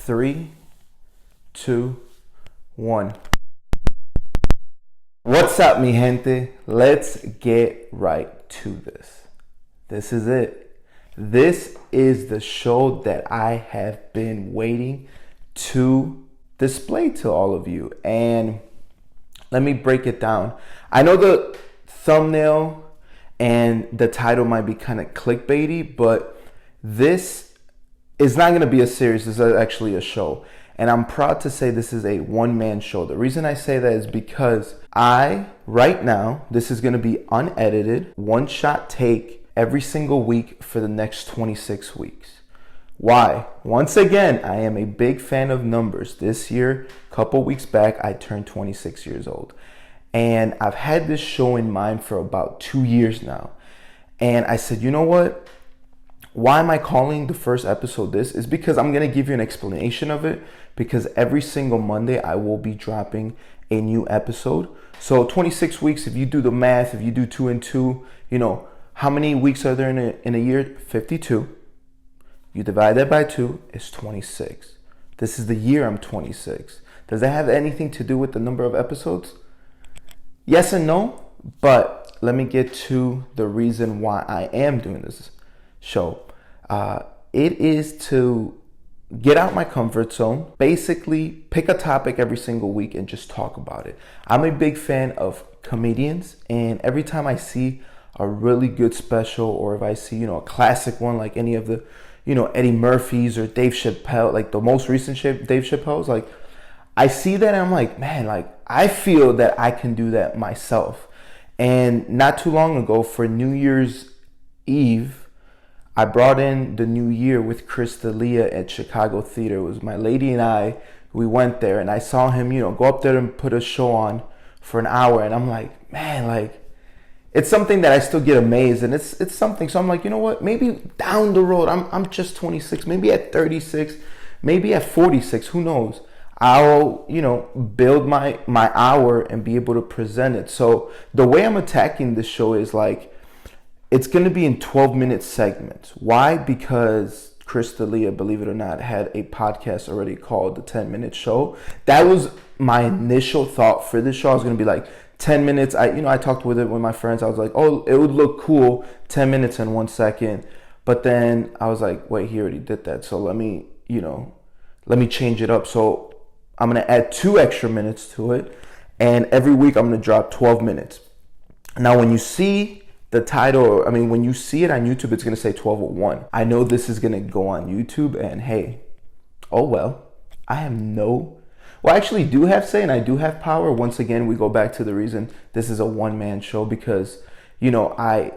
3, 2, 1. What's up, mi gente? Let's get right to this. This is it. This is the show that I have been waiting to display to all of you. And let me break it down. I know the thumbnail and the title might be kind of clickbaity, but this is not going to be a series. This is actually a show. And I'm proud to say this is a one-man show. The reason I say that is because right now, this is going to be unedited, one-shot take every single week for the next 26 weeks. Why? Once again, I am a big fan of numbers. This year, a couple weeks back, I turned 26 years old. And I've had this show in mind for about 2 years now. And I said, you know what? Why am I calling the first episode this? Is because I'm going to give you an explanation of it, because every single Monday I will be dropping a new episode. So 26 weeks, if you do the math, if you do 2 and 2, you know, how many weeks are there in a year? 52. You divide that by 2, it's 26. This is the year I'm 26. Does that have anything to do with the number of episodes? Yes and no, but let me get to the reason why I am doing this show. It is to get out my comfort zone, basically pick a topic every single week and just talk about it. I'm a big fan of comedians, and every time I see a really good special, or if I see, a classic one like any of the, Eddie Murphy's or Dave Chappelle, like the most recent Dave Chappelle's, like I see that and I'm like, man, like I feel that I can do that myself. And not too long ago, for New Year's Eve, I brought in the new year with Chris D'Elia at Chicago Theater. It was my lady and I. We went there and I saw him, go up there and put a show on for an hour. And I'm like, man, like it's something that I still get amazed, and it's something. So I'm like, you know what? Maybe down the road, I'm just 26. Maybe at 36, maybe at 46. Who knows? I'll, build my hour and be able to present it. So the way I'm attacking this show is like, it's going to be in 12-minute segments. Why? Because Chris D'Elia, believe it or not, had a podcast already called The 10-Minute Show. That was my initial thought for this show. I was going to be like 10 minutes. I talked with it with my friends. I was like, oh, it would look cool, 10 minutes and 1 second. But then I was like, wait, he already did that. So let me change it up. So I'm going to add 2 extra minutes to it. And every week I'm going to drop 12 minutes. Now, when you see the title, when you see it on YouTube, it's going to say 12:01. I know this is going to go on YouTube, and hey, oh well, I actually do have say, and I do have power. Once again, we go back to the reason this is a one-man show, because, I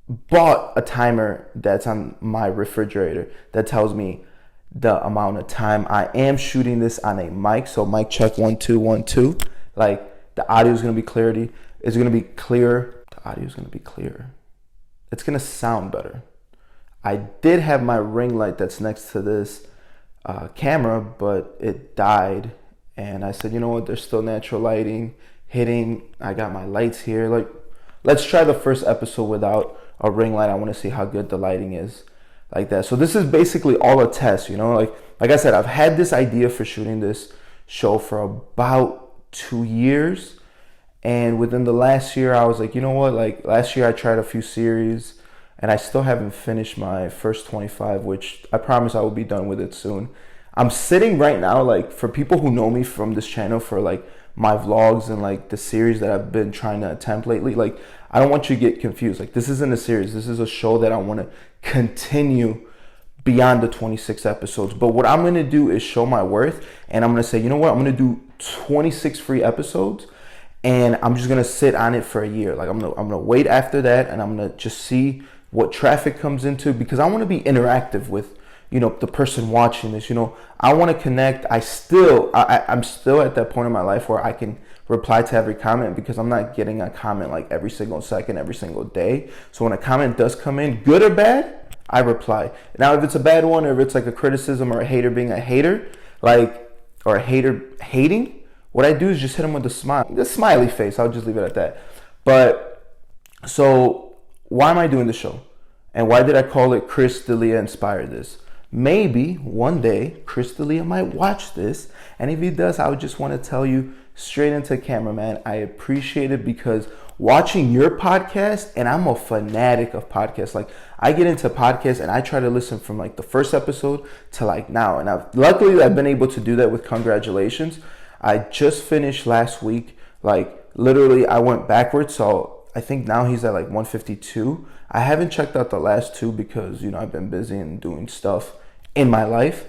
bought a timer that's on my refrigerator that tells me the amount of time I am shooting this on a mic. So mic check 1 2 1 2. Like the audio is going to be clarity. It's going to be clear. Audio is going to be clearer. It's going to sound better. I did have my ring light that's next to this camera, but it died. And I said, you know what? There's still natural lighting hitting. I got my lights here. Like, let's try the first episode without a ring light. I want to see how good the lighting is like that. So this is basically all a test, like I said, I've had this idea for shooting this show for about 2 years. And within the last year, I was like, you know what? Like last year I tried a few series and I still haven't finished my first 25, which I promise I will be done with it soon. I'm sitting right now, like for people who know me from this channel, for like my vlogs and like the series that I've been trying to attempt lately, like I don't want you to get confused. Like this isn't a series. This is a show that I want to continue beyond the 26 episodes. But what I'm going to do is show my worth, and I'm going to say, you know what? I'm going to do 26 free episodes. And I'm just going to sit on it for a year. Like I'm going to wait after that, and I'm going to just see what traffic comes into, because I want to be interactive with, the person watching this. I want to connect. I'm still at that point in my life where I can reply to every comment, because I'm not getting a comment like every single second, every single day. So when a comment does come in, good or bad, I reply. Now, if it's a bad one, or if it's like a criticism or a hater being a hater, or a hater hating, what I do is just hit him with the smiley face. I'll just leave it at that. But so why am I doing the show? And why did I call it Chris D'Elia Inspired This? maybe one day Chris D'Elia might watch this. And if he does, I would just want to tell you straight into camera, man, I appreciate it, because watching your podcast, and I'm a fanatic of podcasts. Like, I get into podcasts and I try to listen from like the first episode to like now. And luckily I've been able to do that with Congratulations. I just finished last week. Like, literally I went backwards. So I think now he's at like 152. I haven't checked out the last two because, I've been busy and doing stuff in my life.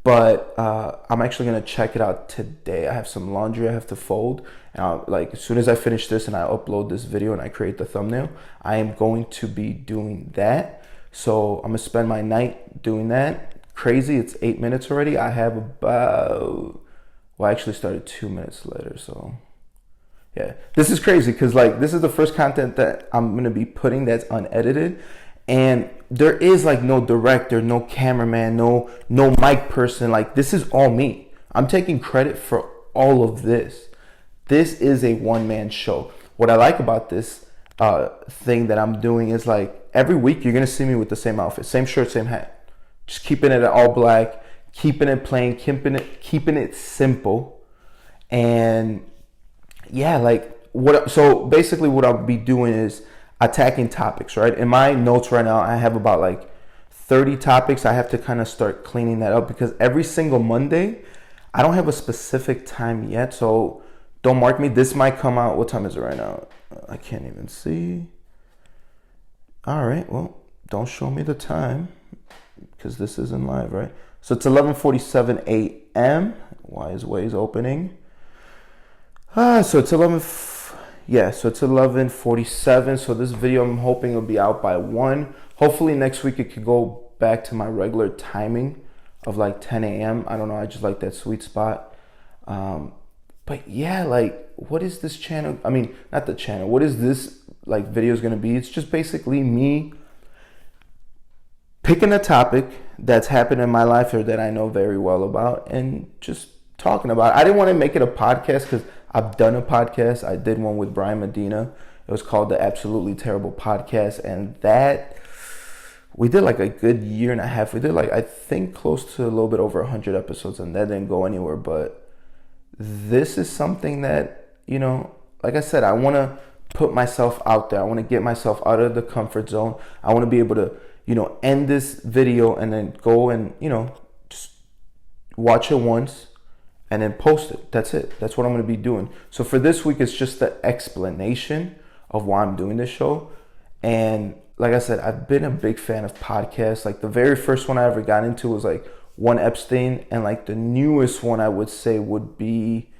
But I'm actually going to check it out today. I have some laundry I have to fold. And like, as soon as I finish this and I upload this video and I create the thumbnail, I am going to be doing that. So I'm going to spend my night doing that. Crazy. It's 8 minutes already. I have about, I actually started 2 minutes later. So yeah, this is crazy because like, this is the first content that I'm going to be putting that's unedited. And there is like no director, no cameraman, no mic person. Like, this is all me. I'm taking credit for all of this. This is a one-man show. What I like about this thing that I'm doing is like every week you're going to see me with the same outfit, same shirt, same hat. Just keeping it all black, keeping it plain, keeping it simple. And yeah, like so basically what I'll be doing is attacking topics, right? In my notes right now, I have about like 30 topics. I have to kind of start cleaning that up because every single Monday, I don't have a specific time yet. So don't mark me. This might come out. What time is it right now? I can't even see. All right. Well, don't show me the time because this isn't live, right? So it's 11:47 a.m. Why is Waze opening? So it's 11:47. So this video, I'm hoping will be out by 1. Hopefully next week it could go back to my regular timing of like 10 a.m. I don't know. I just like that sweet spot. But yeah, like, what is this channel? I mean, not the channel. What is this like video is going to be? It's just basically me picking a topic that's happened in my life or that I know very well about and just talking about it. I didn't want to make it a podcast because I've done a podcast. I did one with Brian Medina. It was called the Absolutely Terrible Podcast. And that, we did like a good year and a half. We did like, I think close to a little bit over 100 episodes, and that didn't go anywhere. But this is something that, like I said, I want to put myself out there. I want to get myself out of the comfort zone. I want to be able to, end this video and then go and, just watch it once and then post it. That's it. That's what I'm going to be doing. So for this week, it's just the explanation of why I'm doing this show. And like I said, I've been a big fan of podcasts. Like, the very first one I ever got into was like One Epstein. And like the newest one I would say would be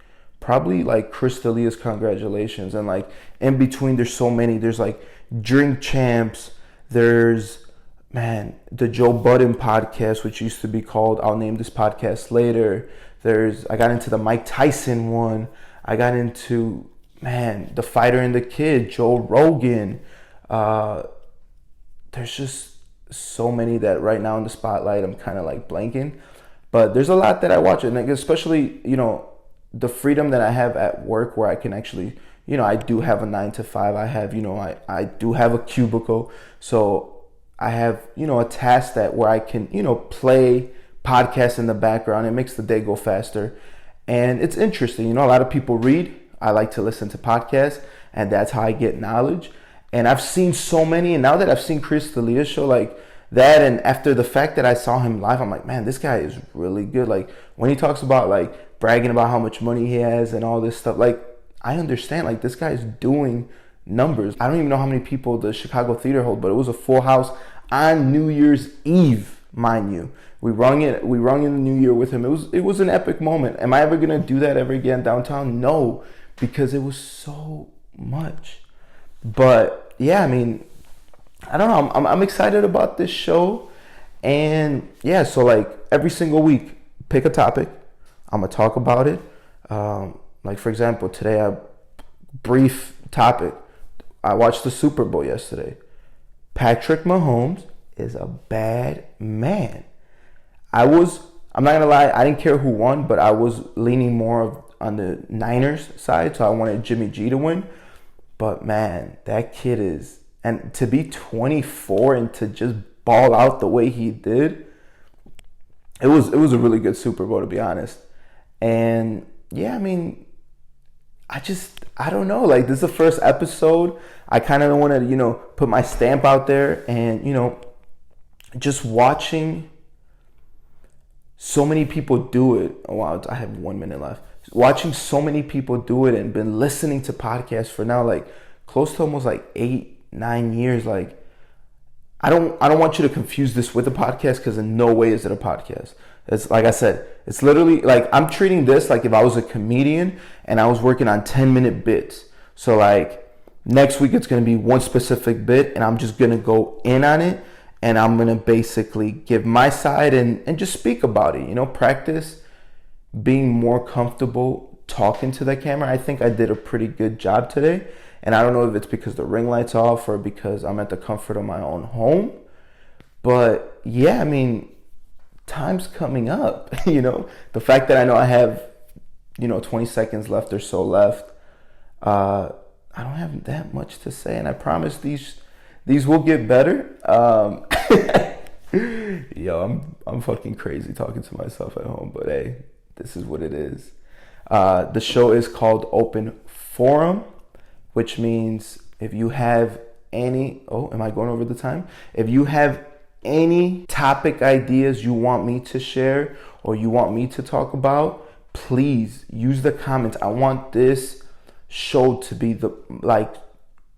probably like Chris D'Elia's Congratulations. And like in between, there's so many. There's like Drink Champs. There's, the Joe Budden podcast, which used to be called I'll Name This Podcast Later. I got into the Mike Tyson one. I got into, The Fighter and the Kid, Joe Rogan. There's just so many that right now in the spotlight, I'm kind of like blanking. But there's a lot that I watch. And like, especially, the freedom that I have at work where I can actually, I do have a 9 to 5. I have, I do have a cubicle. So I have, a task where I can, play podcasts in the background. It makes the day go faster. And it's interesting. A lot of people read. I like to listen to podcasts, and that's how I get knowledge. And I've seen so many. And now that I've seen Chris D'Elia's show, like that, and after the fact that I saw him live, I'm like, man, this guy is really good. Like, when he talks about like bragging about how much money he has and all this stuff, like, I understand, like, this guy is doing numbers. I don't even know how many people the Chicago Theater hold, but it was a full house on New Year's Eve, mind you. We rung in the New Year with him. It was an epic moment. Am I ever gonna do that ever again downtown? No, because it was so much. But yeah, I mean, I don't know. I'm excited about this show, and yeah. So like every single week, pick a topic. I'm gonna talk about it. Like for example, today, a brief topic. I watched the Super Bowl yesterday. Patrick Mahomes is a bad man. I'm not gonna lie, I didn't care who won, but I was leaning more on the Niners side, so I wanted Jimmy G to win. But man, that kid is, and to be 24 and to just ball out the way he did, it was a really good Super Bowl, to be honest. And yeah, I mean, I don't know. Like, this is the first episode. I kind of want to, put my stamp out there, and, just watching so many people do it. Oh, wow, I have 1 minute left. Watching so many people do it and been listening to podcasts for now, like, close to almost like 8-9 years. Like, I don't want you to confuse this with a podcast, because in no way is it a podcast. It's like I said, it's literally like I'm treating this like if I was a comedian and I was working on 10-minute bits. So like next week it's going to be one specific bit, and I'm just going to go in on it, and I'm going to basically give my side and just speak about it, practice being more comfortable talking to the camera. I think I did a pretty good job today. And I don't know if it's because the ring light's off or because I'm at the comfort of my own home. But yeah, I mean, time's coming up, The fact that I know I have, 20 seconds left or so left, I don't have that much to say. And I promise these will get better. Yo, I'm fucking crazy talking to myself at home. But hey, this is what it is. The show is called Open Forum, which means if you have any, am I going over the time? If you have any topic ideas you want me to share or you want me to talk about, please use the comments. I want this show to be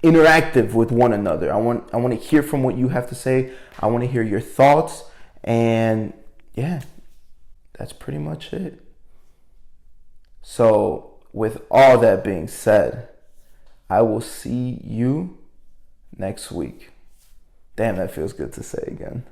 interactive with one another. I want to hear from what you have to say. I want to hear your thoughts, and yeah, that's pretty much it. So with all that being said, I will see you next week. Damn, that feels good to say again.